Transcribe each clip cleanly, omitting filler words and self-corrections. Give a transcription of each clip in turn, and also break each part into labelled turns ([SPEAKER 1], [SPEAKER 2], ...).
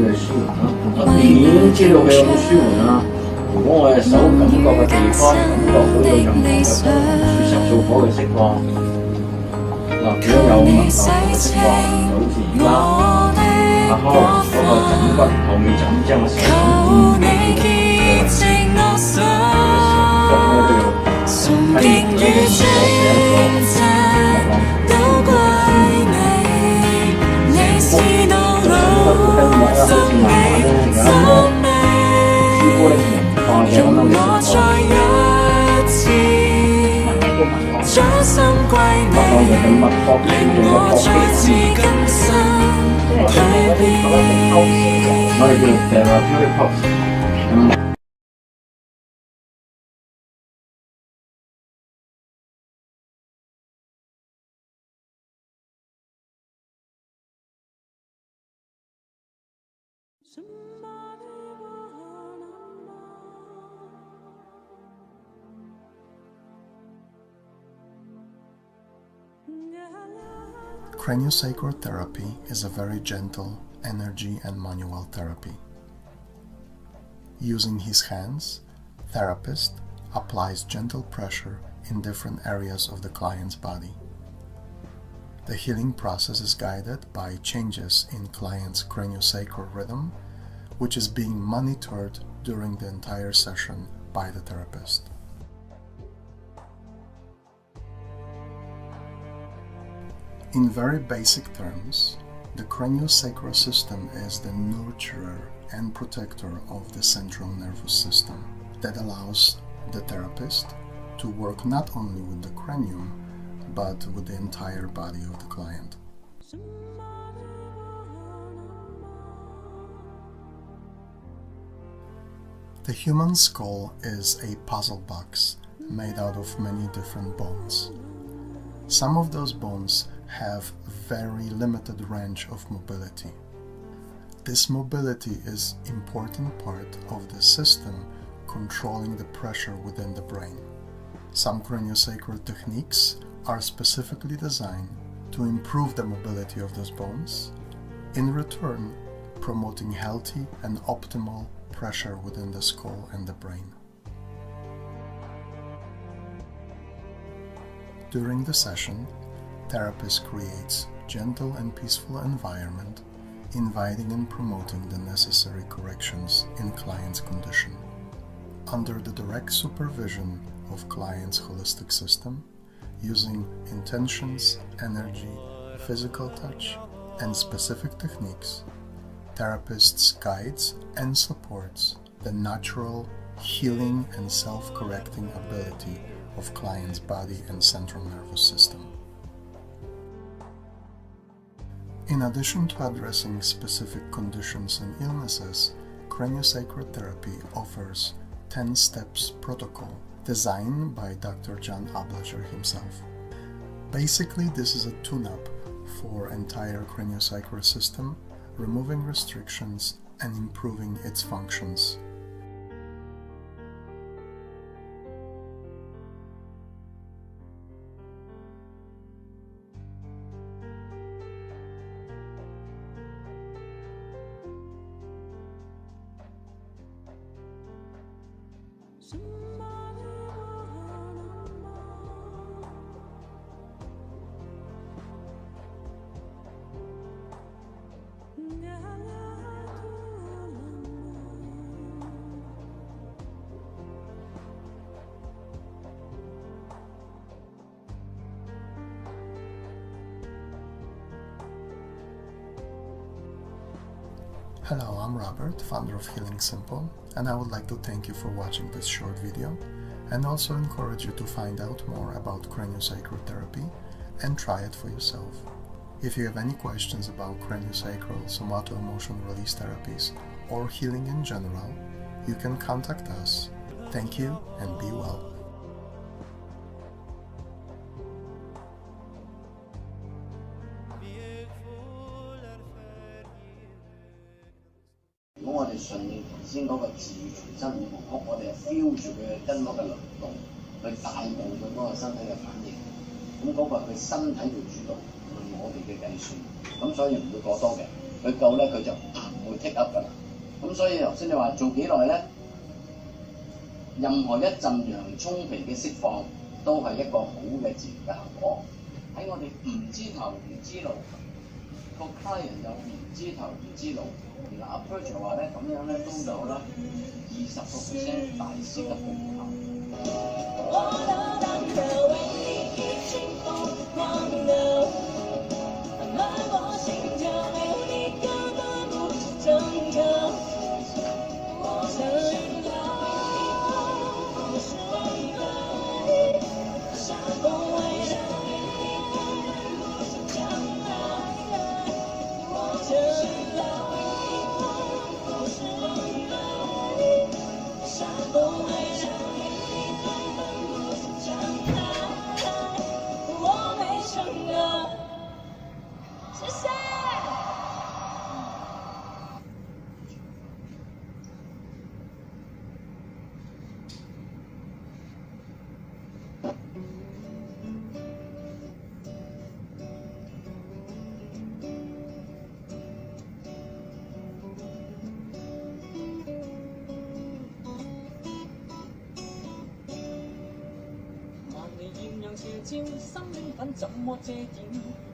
[SPEAKER 1] 嚟舒緩啦。我點知道佢有冇舒緩啊？如果我嘅手感覺嘅地方感覺到有任何嘅不舒適素火嘅釋放，嗱，如果有脈絡嘅釋放，就好似而家阿康嗰個枕骨後面枕將個手掌掂住嘅時候，我哋要批呢個動作嘅一個脈絡。
[SPEAKER 2] Craniosacral therapy is a very gentle energy and manual therapy. Using his hands, therapist applies gentle pressure in different areas of the client's body. The healing process is guided by changes in client's craniosacral rhythm, which is being monitored during the entire session by the therapist. In very basic terms, the craniosacral system is the nurturer and protector of the central nervous system that allows the therapist to work not only with the cranium, but with the entire body of the client. The human skull is a puzzle box made out of many different bones. Some of those bones have very limited range of mobility. This mobility is an important part of the system controlling the pressure within the brain. Some craniosacral techniques are specifically designed to improve the mobility of those bones, in return promoting healthy and optimal pressure within the skull and the brain. During the session, therapist creates gentle and peaceful environment, inviting and promoting the necessary corrections in client's condition. Under the direct supervision of client's holistic system, using intentions, energy, physical touch, and specific techniques, therapists guides and supports the natural healing and self-correcting ability of client's body and central nervous system. In addition to addressing specific conditions and illnesses, craniosacral therapy offers 10 steps protocol designed by Dr. John Ablacher himself. Basically, this is a tune-up for entire craniosacral system, removing restrictions and improving its functions. Hello, I'm Robert, founder of Healing Simple, and I would like to thank you for watching this short video and also encourage you to find out more about craniosacral therapy and try it for yourself. If you have any questions about craniosacral, somato-emotional release therapies, or healing in general, you can contact us. Thank you and be well.
[SPEAKER 1] 如果我哋順應頭先嗰個自愈全身五部曲，我哋係 feel 住佢嘅筋膜嘅律動，去帶動佢嗰個身體嘅反應。咁嗰個係佢身體做主導，唔係我哋嘅計算。咁所以唔會過多嘅。佢夠咧，佢就會 take up 㗎啦。咁所以頭先你話做幾耐咧？任何一陣洋葱皮嘅釋放都係一個好嘅治療嘅效果。喺我哋唔知頭唔知路，個 client 又唔知頭唔知路，原來 approach 話咧咁樣咧都有啦20%大師級嘅療效。
[SPEAKER 3] 照心靈粉怎麼遮掩？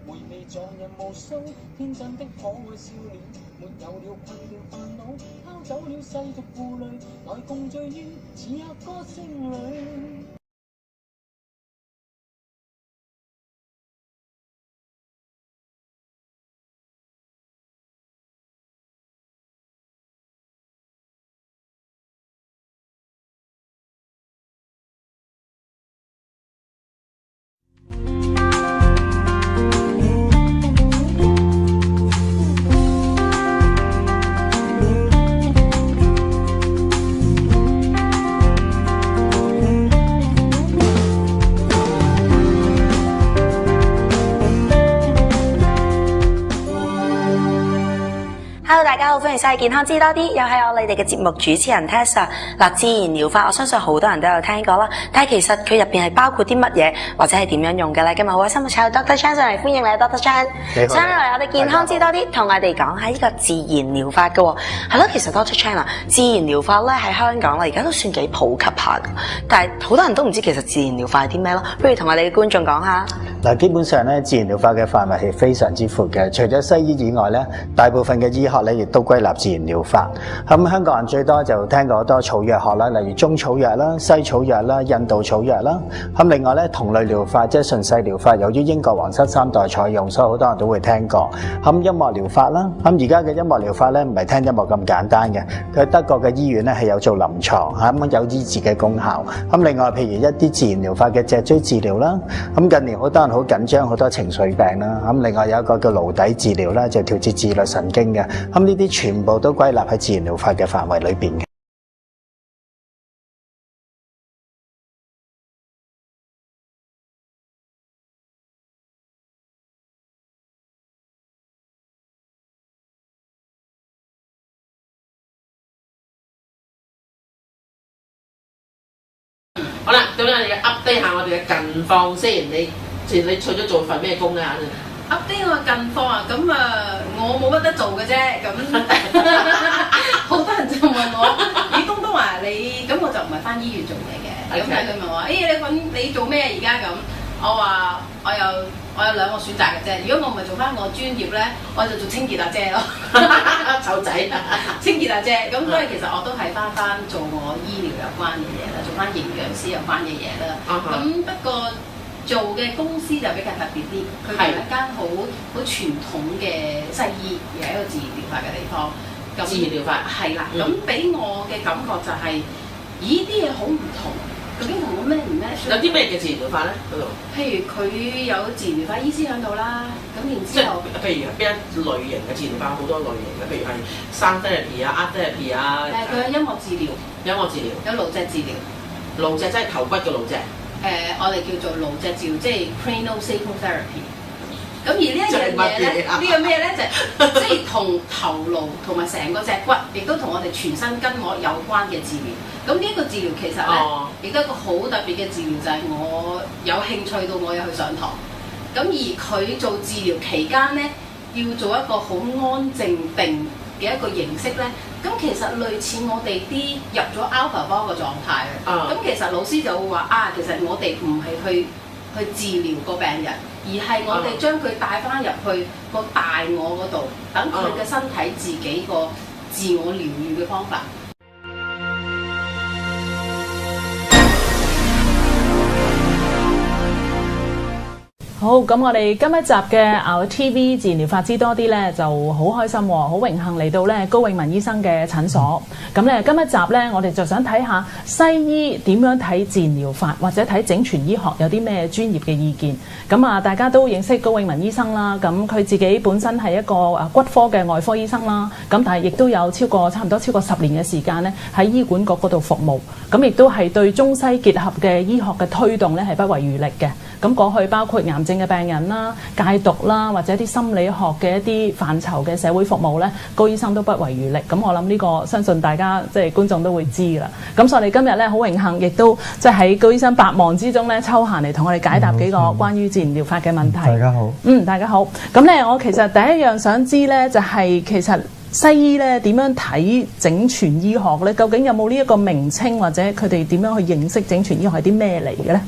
[SPEAKER 3] 回味撞人無數，天真的可愛笑臉，沒有了困了煩惱，拋走了世俗負累，來共聚於此刻歌聲裏。
[SPEAKER 4] 大家好，歡迎晒健康知多啲，又係我哋嘅節目主持人 Tessa。嗱，自然療法我相信好多人都有聽過啦，但係其實佢入邊係包括啲乜嘢，或者係點樣用嘅咧？今日好開心請到 Dr. Chan 上嚟，歡迎你 Dr. Chan。上嚟我哋健康知多啲，同我哋講下呢個自然療法嘅喎。係咯，其實 Dr. Chan 啊，自然療法咧喺香港咧而家都算幾普及下嘅，但係好多人都唔知其實自然療法係啲咩咯。不如同我哋嘅觀眾講下。
[SPEAKER 5] 嗱，基本上咧，自然療法嘅範圍係非常之闊嘅。除咗西醫以外咧，大部分嘅醫學咧亦都歸納自然療法。咁香港人最多就聽過好多草藥學啦，例如中草藥啦、西草藥啦、印度草藥啦。咁另外咧，同類療法即係順勢療法，由於英國皇室3代採用，所以好多人都會聽過。咁音樂療法啦，咁而家嘅音樂療法咧唔係聽音樂咁簡單嘅，佢德國嘅醫院咧係有做臨床，咁有醫治嘅功效。咁另外譬如一啲自然療法嘅脊椎治療啦，咁近年好多人好緊張，好多情緒病啦。咁另外有一個叫顱底治療啦，就調節自律神經嘅。咁呢啲全部都歸納喺自然療法嘅範圍裏邊嘅。
[SPEAKER 6] 好啦，咁我哋要 update 下我哋嘅近況先。你除咗做份咩工咧
[SPEAKER 7] ？update 我近況啊，咁我冇乜得做嘅啫。咁好多人就問我，咦，東東話你咁我就唔係返醫院做嘢嘅。咁佢問我，你做咩而家咁？我話我有兩個選擇嘅啫。如果我唔係做返我專業咧，我就做清潔阿姐咯。
[SPEAKER 6] 湊仔，
[SPEAKER 7] 清潔阿姐。咁所以其實我都係返做我醫療有關嘅嘢啦，做返營養師有關嘅嘢啦。咁不過做嘅公司就比較特別啲，佢係一間好傳統嘅西醫，而係一個自然療法嘅地方。
[SPEAKER 6] 自然療法
[SPEAKER 7] 係啦，咁俾我嘅感覺就係，咦，啲嘢好唔同，究竟同我咩唔咩？
[SPEAKER 6] 有啲咩嘅自然療法咧？嗰度？譬
[SPEAKER 7] 如佢有自然療法醫師喺度啦，咁然之後，
[SPEAKER 6] 譬如邊一類型嘅自然療法好多類型嘅，譬如係 sound therapy 啊、art therapy 啊。
[SPEAKER 7] 佢有音樂治療，有顱脊治療，
[SPEAKER 6] 顱脊即係頭骨嘅顱脊。
[SPEAKER 7] 我哋叫做顱脊治療，即係 cranial sacral therapy。咁而呢一樣嘢咧，呢個咩咧就即係同頭顱同埋成個脊骨，亦都同我哋全身筋膜有關嘅治療。咁呢一個治療其實咧，亦都一個好特別嘅治療，就係我有興趣到我有去上堂。咁而佢做治療期間咧，要做一個好安靜定嘅一個形式咧，咁其實類似我哋啲入咗 alpha 波嘅狀態嘅。咁其實老師就會話其實我哋唔係去治療個病人，而係我哋將佢帶翻入去個大我嗰度，等佢嘅身體自己個自我療愈嘅方法。
[SPEAKER 8] 好，咁我哋今一集嘅 Our TV 自然療法知多啲咧，就好開心喎，好榮幸嚟到咧高永文醫生嘅診所。咁咧今一集咧，我哋就想睇下西醫點樣睇自然療法，或者睇整全醫學有啲咩專業嘅意見。咁啊，大家都認識高永文醫生啦。咁佢自己本身係一個骨科嘅外科醫生啦。咁但係亦都有差唔多超過10年嘅時間咧喺醫管局嗰度服務。咁亦都係對中西結合嘅醫學嘅推動咧係不遺餘力嘅。咁過去包括癌症嘅病人啦、戒毒啦，或者啲心理學嘅一啲範疇嘅社會服務咧，高醫生都不遺餘力。咁我諗呢個相信大家即係觀眾都會知㗎啦。咁所以我哋今日咧好榮幸，亦都即係喺高醫生百忙之中咧抽閒嚟同我哋解答幾個關於自然療法嘅問題。
[SPEAKER 9] 大家好。
[SPEAKER 8] 大家好。咁咧，我其實第一樣想知咧，就係其實西醫咧點樣睇整全醫學咧？究竟有冇呢一個名稱，或者佢哋點樣去認識整全醫學係啲咩嚟嘅咧？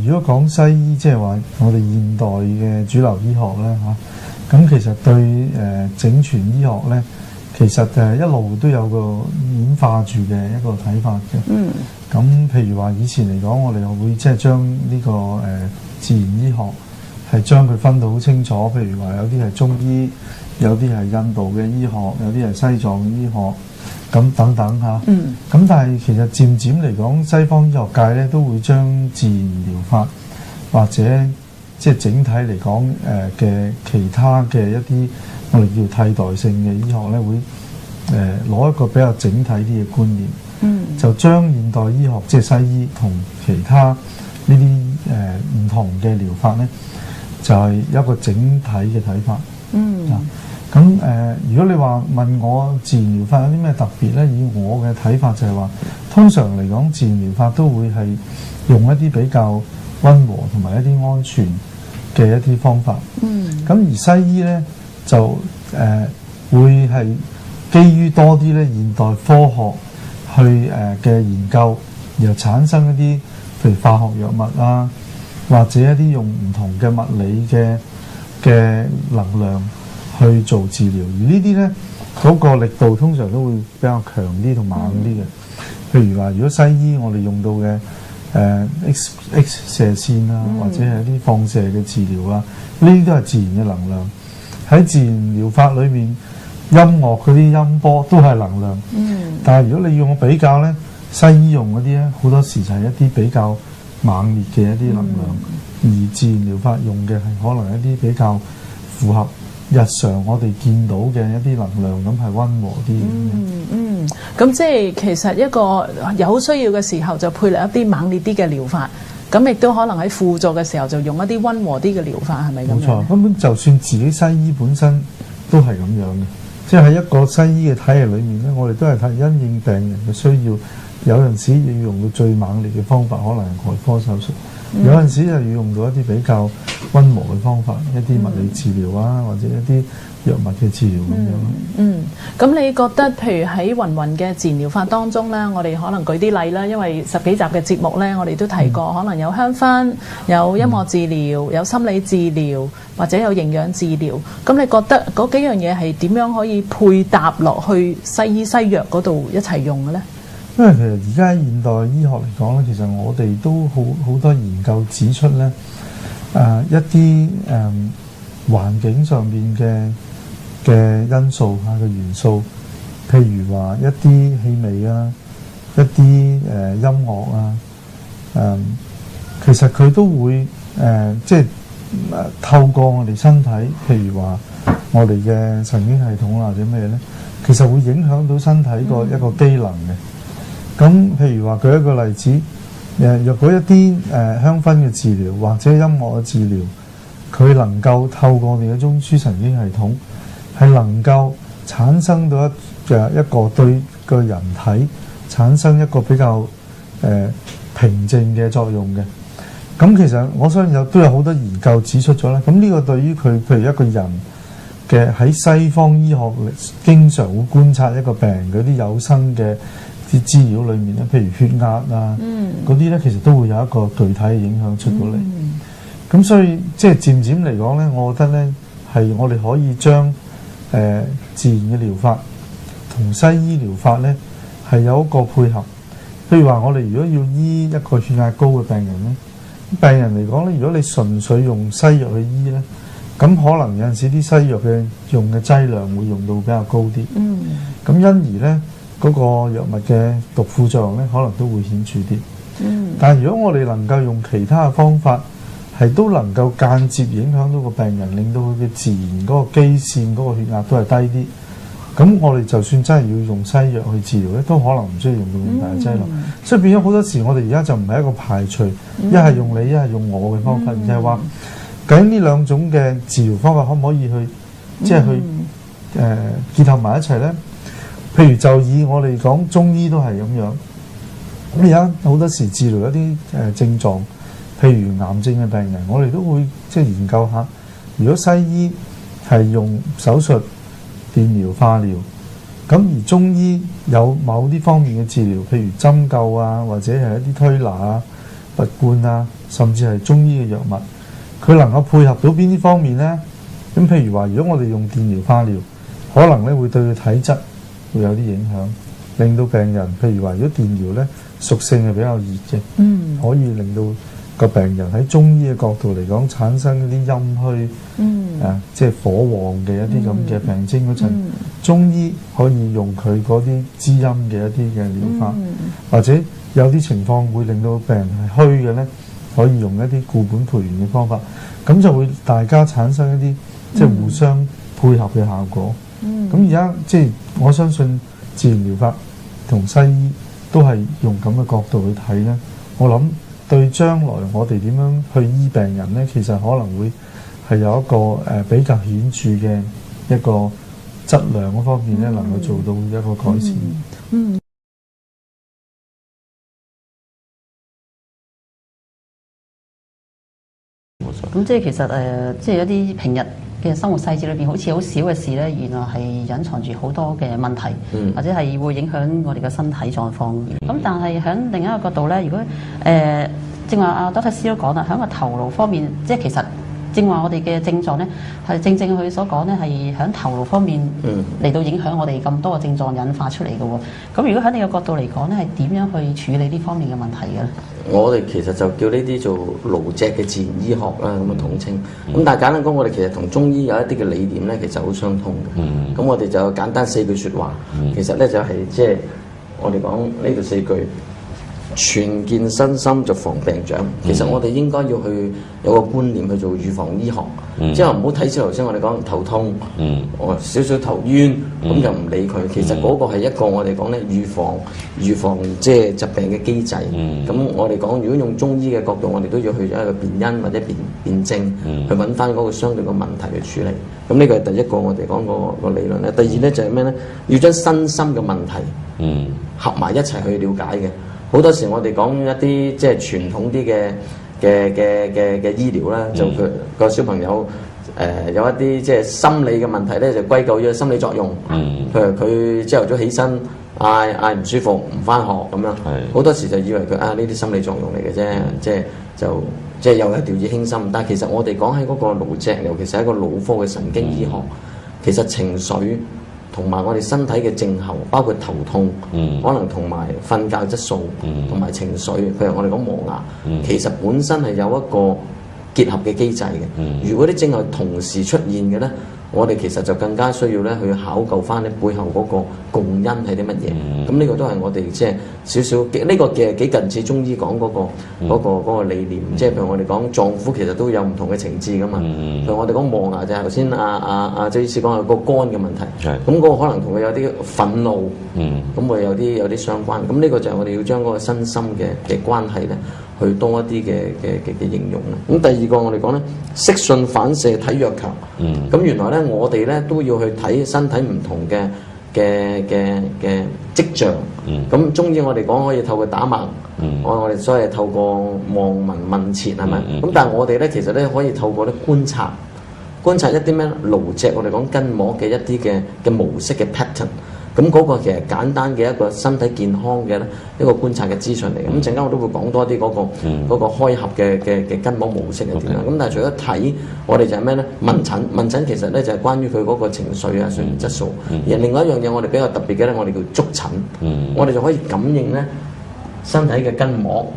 [SPEAKER 9] 如果講西醫，即係話我哋現代嘅主流醫學咧咁其實對整全醫學咧，其實一路都有個演化住嘅一個睇法嘅。咁譬如話以前嚟講，我哋會即係將呢個自然醫學係將佢分到好清楚。譬如話有啲係中醫，有啲係印度嘅醫學，有啲係西藏醫學，咁等等嚇。咁但係其實漸漸嚟講，西方醫學界咧都會將自然療法或者即係整體嚟講嘅其他嘅一啲我哋叫替代性嘅醫學咧，會攞一個比較整體啲嘅觀念，就將現代醫學即係西醫同其他呢啲唔同嘅療法咧，就係一個整體嘅睇法。咁如果你話問我自然療法有啲咩特別咧，以我嘅睇法就係話，通常嚟講自然療法都會係用一啲比較溫和同埋一啲安全嘅一啲方法。咁而西醫咧就會係基於多啲咧現代科學去嘅研究，然後產生一啲譬如化學藥物啊，或者一啲用唔同嘅物理嘅能量去做治療，而呢啲咧嗰個力度通常都會比較強啲同猛啲嘅。譬如話，如果西醫我哋用到嘅X 射線啊，或者係一啲放射嘅治療啊，呢啲都係自然嘅能量。喺自然療法裏面，音樂嗰啲音波都係能量。但係如果你要我比較咧，西醫用嗰啲咧好多時就係一啲比較猛烈嘅一啲能量，而自然療法用嘅係可能一啲比較符合日常我哋見到嘅一啲能量，咁係溫和啲。
[SPEAKER 8] 咁即係其實一個有需要嘅時候就配合一啲猛烈啲嘅療法，咁亦都可能喺輔助嘅時候就用一啲溫和啲嘅療法，係咪咁樣？冇錯，
[SPEAKER 9] 根本就算自己西醫本身都係咁樣嘅，即係喺一個西醫嘅體系裏面咧，我哋都係睇因應病人嘅需要，有陣時要用到最猛烈嘅方法，可能係外科手術。有陣時就要用到一啲比較溫和嘅方法，一啲物理治療啊，或者一啲藥物嘅治療咁樣。
[SPEAKER 8] 咁你覺得譬如喺芸芸嘅自然療法當中咧，我哋可能舉啲例啦，因為10幾集嘅節目咧，我哋都提過，可能有香薰、有音樂治療、有心理治療，或者有營養治療。咁你覺得嗰幾樣嘢係點樣可以配搭落去西醫西藥嗰度一齊用嘅咧？
[SPEAKER 9] 因為其實而家現代醫學嚟講咧，其實我哋都好多研究指出咧，一啲環境上面嘅因素嘅元素，譬如話一啲氣味啊，一啲音樂啊，其實佢都會即係透過我哋身體，譬如話我哋嘅神經系統或者咩咧，其實會影響到身體一個機能嘅。咁譬如話舉一個例子，若果一啲香薰嘅治療或者音樂嘅治療，佢能夠透過我哋嘅中樞神經系統，係能夠產生到一個對個人體產生一個比較平靜嘅作用嘅。咁其實我相信都有好多研究指出咗咧。咁呢個對於佢譬如一個人嘅喺西方醫學經常會觀察一個病人嗰啲有生嘅啲資料裏面咧，譬如血壓啊，嗰啲咧其實都會有一個具體嘅影響出到嚟。咁所以即係漸漸嚟講咧，我覺得咧係我哋可以將自然嘅療法同西醫療法咧係有一個配合。譬如話，我哋如果要醫一個血壓高嘅病人咧，病人嚟講咧，如果你純粹用西藥去醫咧，咁可能有陣時啲西藥嘅用嘅劑量會用到比較高啲。咁因而咧嗰個藥物嘅毒副作用咧，可能都會顯著啲。但係如果我哋能夠用其他嘅方法，係都能夠間接影響到個病人，令到佢嘅自然嗰個基線嗰個血壓都係低啲。咁我哋就算真係要用西藥去治療咧，都可能唔需要用到咁大嘅劑量。所以變咗好多時，我哋而家就唔係一個排除一係用你一係用我嘅方法，而係話究竟呢兩種嘅治療方法可唔可以去即係去結合埋一齊咧？譬如就以我哋講中醫都係咁樣。咁而家好多時治療一啲症狀，譬如癌症嘅病人，我哋都會即係研究下，如果西醫係用手術、電療、化療，咁而中醫有某啲方面嘅治療，譬如針灸啊，或者係一啲推拿啊、拔罐啊，甚至係中醫嘅藥物，佢能夠配合到邊啲方面呢？咁譬如話，如果我哋用電療、化療，可能咧會對佢體質會有啲影響，令到病人，譬如話，如果電療咧屬性係比較熱嘅，可以令到個病人喺中醫嘅角度嚟講產生一啲陰虛，即係火旺嘅一啲咁嘅病徵嗰陣，中醫可以用佢嗰啲滋陰嘅一啲嘅療法，或者有啲情況會令到病人係虛嘅咧，可以用一啲固本培元嘅方法，咁就會大家產生一啲即係互相配合嘅效果。咁而家即係我相信自然療法同西醫都係用咁嘅角度去睇咧，我諗對將來我哋點樣去醫病人咧，其實可能會係有一個比較顯著嘅一個質量嗰方面咧，能夠做到一個改善。
[SPEAKER 10] 咁即係其實即係一啲平日嘅生活細節裏邊，好似好少嘅事咧，原來係隱藏住好多嘅問題，或者係會影響我哋嘅身體狀況。咁但係喺另一個角度咧，如果正話阿 Doctor C 都講啦，喺個頭顱方面，即係其實正話我哋嘅症狀咧，係正正佢所講咧，係喺頭顱方面嚟到影響我哋咁多嘅症狀引發出嚟嘅喎。咁如果喺你嘅角度嚟講咧，係點樣去處理呢方面嘅問題嘅咧？
[SPEAKER 11] 我哋其實就叫呢啲做顱脊嘅自然醫學啦，咁嘅統稱。咁但係簡單講，我哋其實同中醫有一啲嘅理念咧，其實好相通嘅。咁我哋就簡單4句説話，其實咧就係即係我哋講呢度4句。全健身心就防病長，其實我哋應該要去有個觀念去做預防醫學，即係唔好睇似頭先我哋講頭痛，少少頭暈咁就唔理佢。其實嗰個係一個我哋講咧預防即係疾病嘅機制。咁我哋講如果用中醫嘅角度，我哋都要去咗一個辨因或者辨證，去揾翻嗰個相對嘅問題去處理。咁呢個係第一個我哋講個理論咧。第二咧就係咩咧？要將身心嘅問題合埋一齊去了解嘅。好多時我哋講一啲即係傳統啲嘅醫療啦，就佢個小朋友有一啲即係心理嘅問題咧，就歸咎於心理作用。譬如佢朝頭早起身嗌唔舒服，唔返學咁樣，好多時就以為佢呢啲心理作用嚟嘅啫，即係又係掉以輕心。但係其實我哋講喺嗰個顱脊，尤其是喺個腦科嘅神經醫學，其實情緒同埋我哋身體嘅症候，包括頭痛，可能同埋瞓覺質素，同埋情緒，譬如我哋講磨牙，其實本身係有一個結合嘅機制嘅。如果啲症候同時出現嘅咧，我哋其實就更加需要咧去考究翻咧背後嗰個共因係啲乜嘢。咁呢個都係我哋即係少少呢個嘅幾近似中醫講嗰個理念。即係譬如我哋講臟腑其實都有唔同嘅情志噶嘛。譬如我哋講磨牙就係頭先阿周醫師講係個肝嘅問題。咁嗰個可能同佢有啲憤怒，咁會有啲相關。咁呢個就係我哋要將嗰個身心嘅關係咧，去多一啲嘅應用啦。咁第二個我哋講咧，適順反射體弱強。咁原來咧我哋咧都要去睇身體唔同嘅跡象。咁中醫我哋講可以透過打脈，我哋所謂透過望聞問切係咪？咁但係我哋咧其實咧可以透過咧觀察觀察一啲咩顱脊，我哋講筋膜嘅一啲嘅模式嘅 pattern。咁嗰個其實簡單嘅一個身體健康嘅一個觀察嘅資訊嚟嘅。咁陣間我都會講多啲嗰個開合嘅筋膜模式係點樣。咁但係除咗睇，我哋就係咩咧？問診其實咧就係關於佢嗰個情緒啊、睡眠質素。而另外一樣嘢我哋比較特別嘅咧，我哋叫觸診。我哋就可以感應咧身體嘅筋膜，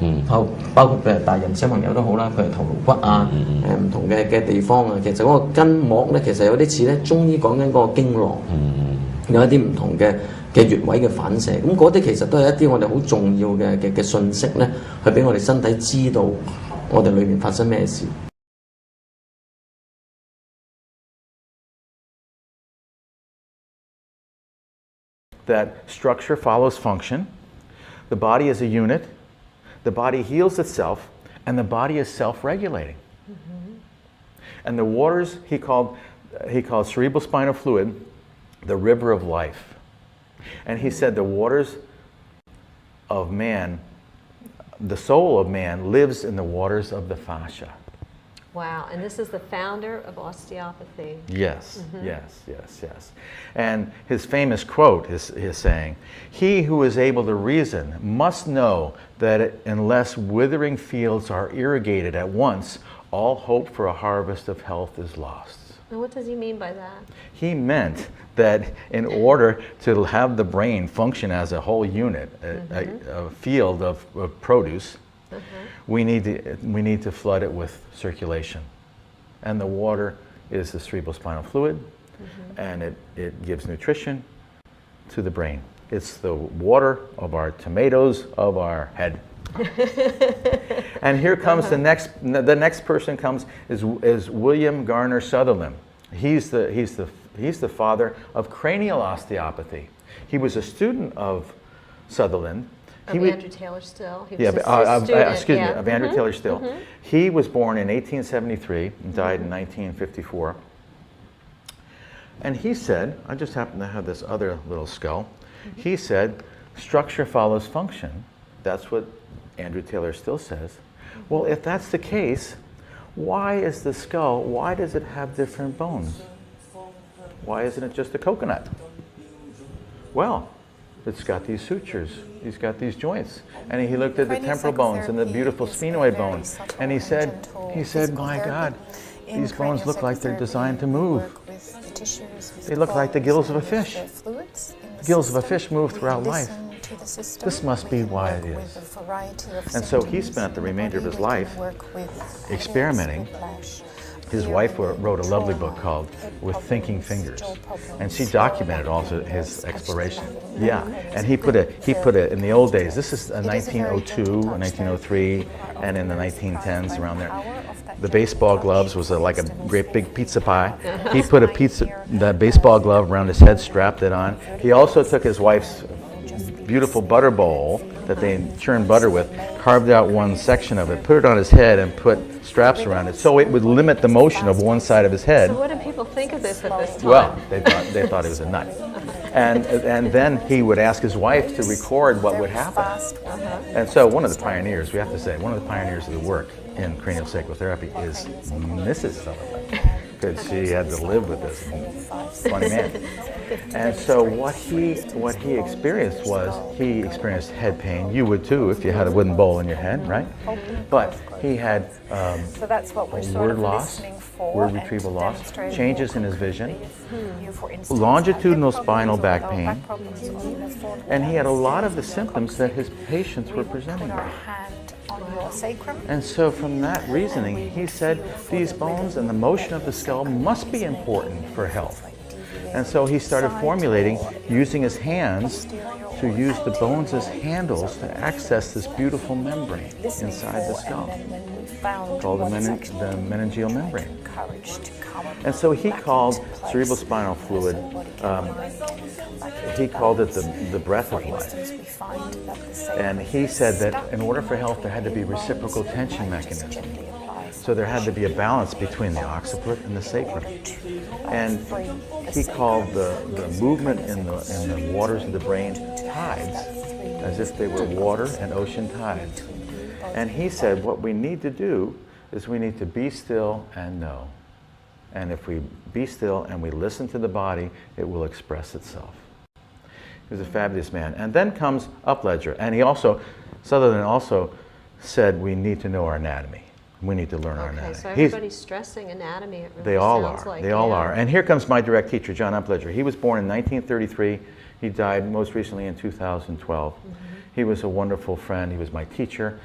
[SPEAKER 11] 包括譬如大人小朋友都好啦，譬如頭顱骨啊，唔同嘅地方啊，其實嗰個筋膜咧其實有啲似咧中醫講緊嗰個經絡。有一啲唔同嘅穴位嘅反射，咁嗰啲其實都係一啲我哋好重要嘅信息咧，去俾我哋身體知道我哋裏面發生咩事。
[SPEAKER 12] That structure follows function. The body is a unit. The body heals itself, and the body is self-regulating. And the waters he called cerebrospinal fluid the river of life. And he said the waters of man, the soul of man lives in the waters of the fascia.
[SPEAKER 13] Wow, and this is the founder of osteopathy.
[SPEAKER 12] Yes, yes. And his famous quote is saying, "He who is able to reason must know that unless withering fields are irrigated at once, all hope for a harvest of health is lost."
[SPEAKER 13] And what does he mean by that?
[SPEAKER 12] He meant that in order to have the brain function as a whole unit, a field of produce, we need to flood it with circulation. And the water is the cerebrospinal fluid, and it gives nutrition to the brain. It's the water of our tomatoes of our head. And here comes the next person comes is William Garner Sutherland. He's the father of cranial osteopathy. He was a student of Sutherland.
[SPEAKER 13] Of Andrew Taylor Still. He was
[SPEAKER 12] of Andrew Taylor Still. He was born in 1873 and died in 1954. And he said, I just happen to have this other little skull. He said, structure follows function. That's what Andrew Taylor Still says. Well, if that's the case, why is the skull, why does it have different bones? Why isn't it just a coconut? Well, it's got these sutures, he's got these joints. And he looked at the temporal bones and the beautiful sphenoid bones, and he said, my God, these bones look like they're designed to move. They look like the gills of a fish. The gills of a fish move throughout life. This must be why it is. And so he spent the remainder of his life experimenting. His wife wrote a lovely book called With Thinking Fingers, and she documented also his exploration. Yeah, and he put it in the old days. This is 1902, 1903, and in the 1910s around there. The baseball gloves was like a great big pizza pie. He put the baseball glove around his head, strapped it on. He also took his wife's beautiful butter bowl that they churned butter with, carved out one section of it, put it on his head, and put straps around it, so it would limit the motion of one side of his head.
[SPEAKER 13] So what did people think of this at this time?
[SPEAKER 12] Well, they thought it was a nut. And then he would ask his wife to record what would happen. And so one of the pioneers, we have to say, one of the pioneers of the work in craniosacral therapy is Mrs. Sutherland, because she had to live with this funny man. And so what he experienced was, he experienced head pain. You would too if you had a wooden bowl in your head, right? But he had
[SPEAKER 14] so that's what we're
[SPEAKER 12] word loss, word retrieval loss, changes in his vision, longitudinal spinal back pain, and he had a lot of the symptoms that his patients were presenting with. And so from that reasoning, he said these bones and the motion of the skull must be important for health. And so he started formulating, using his hands to use the bones as handles to access this beautiful membrane inside the skull, called the meningeal membrane. And so he called cerebrospinal fluid, he called it the breath of life. And he said that in order for health, there had to be reciprocal tension mechanism. So there had to be a balance between the occiput and the sacrum. And he called the movement in the waters of the brain tides, as if they were water and ocean tides. And he said what we need to do is we need to be still and know. And if we be still and we listen to the body, it will express itself. He was a fabulous man. And then comes Upledger. And he also, Sutherland also said we need to know our anatomy. We need to learn our anatomy.
[SPEAKER 13] So everybody's stressing anatomy. It really
[SPEAKER 12] they all
[SPEAKER 13] sounds
[SPEAKER 12] are.
[SPEAKER 13] like,
[SPEAKER 12] they all are. And here comes my direct teacher, John Upledger. He was born in 1933. He died most recently in 2012. He was a wonderful friend. He was my teacher.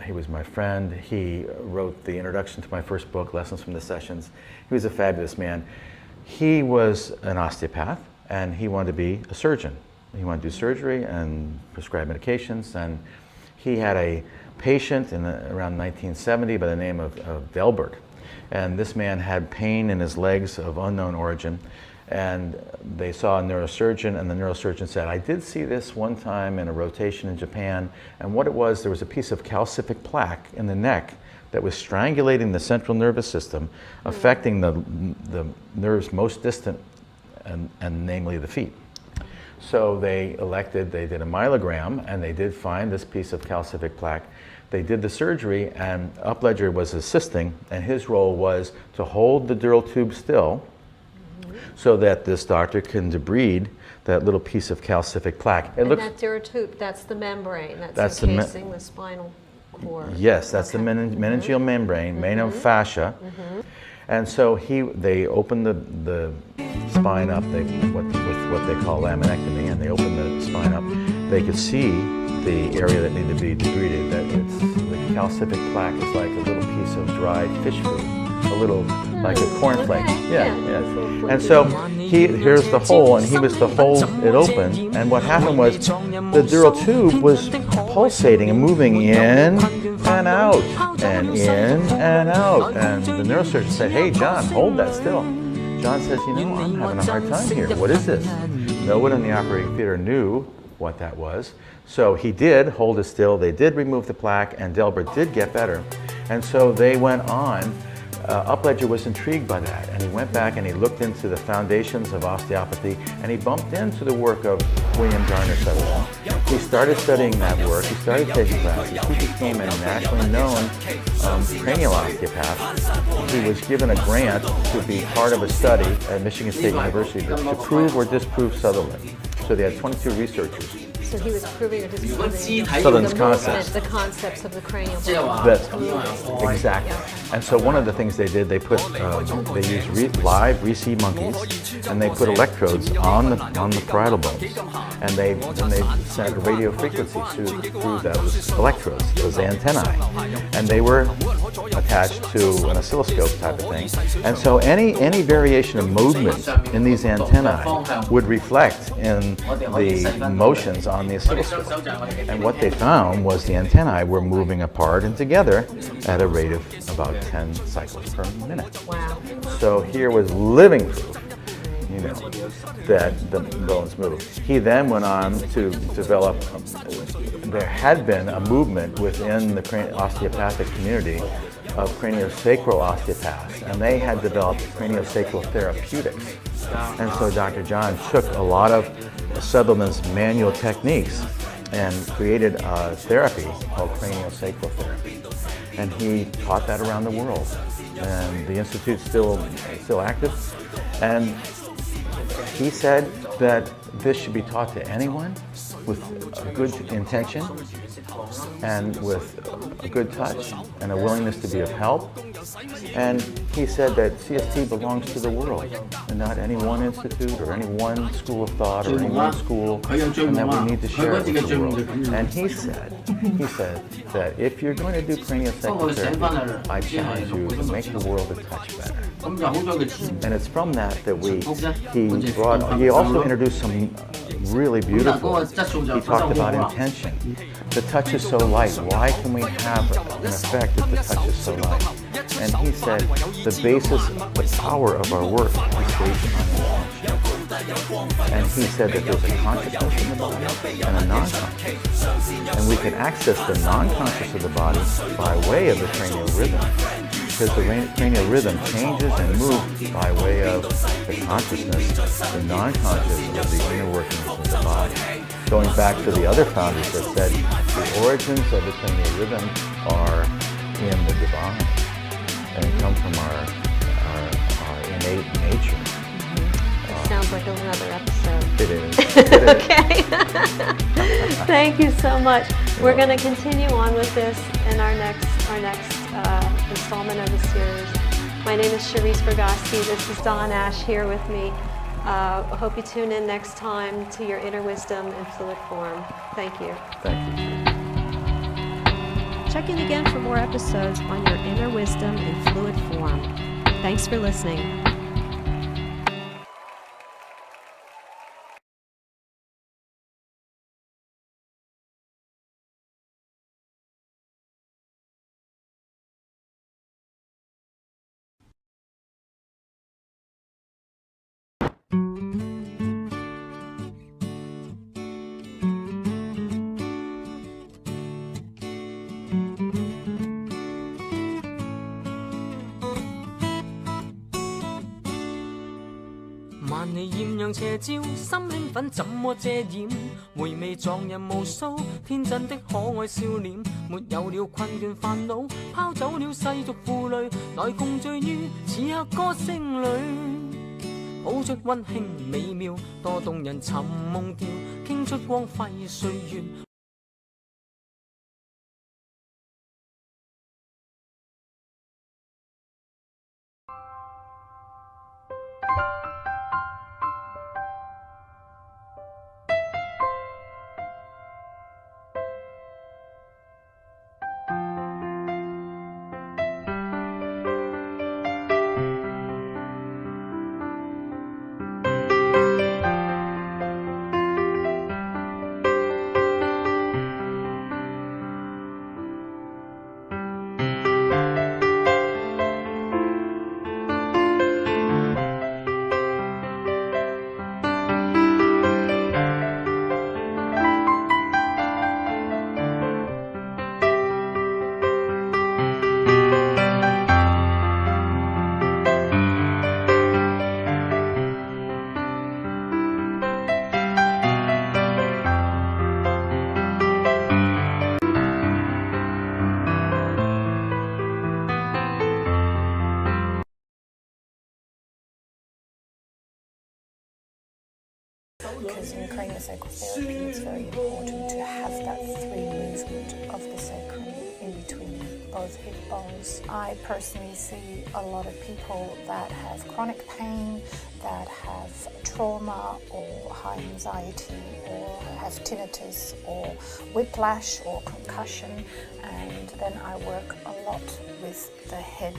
[SPEAKER 12] He was my friend. He wrote the introduction to my first book, Lessons from the Sessions. He was a fabulous man. He was an osteopath, and he wanted to be a surgeon. He wanted to do surgery and prescribe medications, and he had a patient around 1970 by the name of Delbert. And this man had pain in his legs of unknown origin, and they saw a neurosurgeon, and the neurosurgeon said, I did see this one time in a rotation in Japan, and what it was, there was a piece of calcific plaque in the neck that was strangulating the central nervous system, affecting the nerves most distant, and namely the feet. So they did a myelogram, and they did find this piece of calcific plaque. They did the surgery, and Upledger was assisting, and his role was to hold the dural tube still so that this doctor can debride that little piece of calcific plaque.
[SPEAKER 13] And that dural tube, that's the membrane that's encasing the spinal cord.
[SPEAKER 12] Yes, that's the meningeal membrane, made of fascia. And so they opened the spine up with what they call laminectomy, and they opened the spine up. They could see the area that needed to be debrided, that the calcific plaque is like a little piece of dried fish food, a little like a cornflake. Yeah. And so here's the hole, and he was to hold it open. And what happened was the dural tube was pulsating and moving in and out, and in and out. And the neurosurgeon said, hey, John, hold that still. John says, I'm having a hard time here. What is this? No one in the operating theater knew what that was. So he did hold it still. They did remove the plaque, and Delbert did get better. And so they went on. Upledger was intrigued by that, and he went back and he looked into the foundations of osteopathy, and he bumped into the work of William Garner Sutherland. He started studying that work. He started taking classes. He became a nationally known cranial osteopath. He was given a grant to be part of a study at Michigan State University to prove or disprove Sutherland. So they had 22 researchers.
[SPEAKER 13] So he was proving or disproving
[SPEAKER 12] Sutherland's concepts.
[SPEAKER 13] The concepts of the cranial
[SPEAKER 12] bone. Exactly. And so one of the things they did, they used live Ricci monkeys, and they put electrodes on the parietal bones, and then they sent radio frequencies through those electrodes, those antennae, and they were attached to an oscilloscope type of thing. And so any variation of movement in these antennae would reflect in the motions on the oscilloscope. And what they found was the antennae were moving apart and together at a rate of about 10 cycles per minute.
[SPEAKER 13] Wow.
[SPEAKER 12] So here was living proof, that the bones move. He then went on to develop, there had been a movement within the osteopathic community of craniosacral osteopaths, and they had developed craniosacral therapeutics. And so Dr. John took a lot of Sutherland's manual techniques and created a therapy called craniosacral therapy. And he taught that around the world. And the Institute's still active. And he said that this should be taught to anyone with a good intention and with a good touch and a willingness to be of help. And he said that CST belongs to the world and not any one institute or any one school of thought or any one school, and that we need to share it with the world. And he said that if you're going to do craniosacral therapy, I challenge you to make the world a touch better. And it's from that he also introduced some really beautiful, he talked about intention. The touch is so light. Why can we have an effect if the touch is so light? And he said the basis, the power of our work is based on intention. And he said that there's a consciousness in the body and a non-conscious. And we can access the non-conscious of the body by way of the cranial rhythm. Because the cranial rhythm changes and moves by way of the consciousness, the non-conscious of the inner workings of the body. Going back to the other founders that said the origins of the cranial rhythm are in the divine and come from our
[SPEAKER 13] like another episode.
[SPEAKER 12] It is.
[SPEAKER 13] Okay. Thank you so much. We're going to continue on with this in our next installment of the series. My name is Charisse Bergoski. This is Dawn Ash here with me. I hope you tune in next time to your inner wisdom in fluid form. Thank you.
[SPEAKER 12] Thank you.
[SPEAKER 13] Check in again for more episodes on your inner wisdom in fluid form. Thanks for listening.
[SPEAKER 3] 萬里豔陽斜照，心興奮怎麼遮掩？回味撞人無數，天真的可愛笑臉，沒有了困倦煩惱，拋走了世俗負累，來共醉於此刻歌聲裏，抱着溫馨美妙，多動人尋夢調，傾出光輝歲月。
[SPEAKER 14] Because in craniosacral therapy, it's very important to have that free movement of the sacrum in between both hip bones. I personally see a lot of people that have chronic pain, that have trauma or high anxiety or have tinnitus or whiplash or concussion, and then I work a lot with the head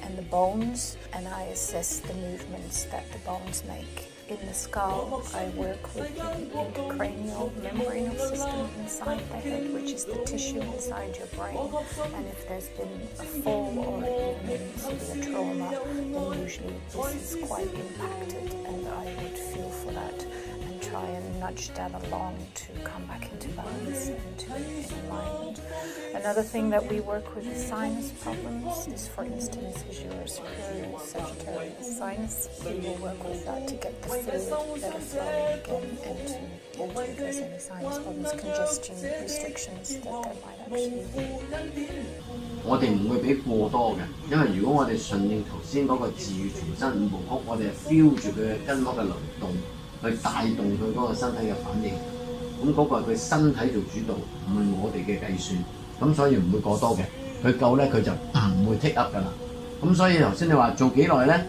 [SPEAKER 14] and the bones, and I assess the movements that the bones make. In the skull, I work with the intracranial membranous system inside the head, which is the tissue inside your brain. And if there's been a fall or even severe trauma, then usually this is quite impacted, and I would feel for that and try and nudge that along to come back into balance and to in alignment. Another thing that we work with is sinus problems. This, for instance, is your superior sagittarius sinus. We will work with that to get the fluid better flowing again and to address any sinus problems, congestion, restrictions that there might actually be.
[SPEAKER 1] 我哋唔會俾過多嘅，因為如果我哋順應頭先嗰個自愈重生5部曲，我哋係 feel 住佢嘅筋膜嘅流動，去帶動佢嗰個身體嘅反應。咁嗰個係佢身體做主導，唔係我哋嘅計算。咁所以唔會過多嘅，佢夠咧佢就唔會 take up 㗎啦。咁所以頭先你話做幾耐咧？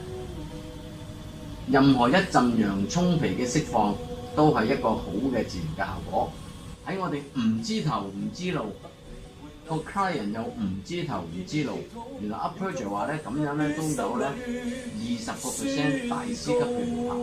[SPEAKER 1] 任何一陣洋葱皮嘅釋放都係一個好嘅治療嘅效果。喺我哋唔知頭唔知路，個 client 又唔知頭唔知路，原來 approach 話咧咁樣咧都有咧20% 大師級嘅療效。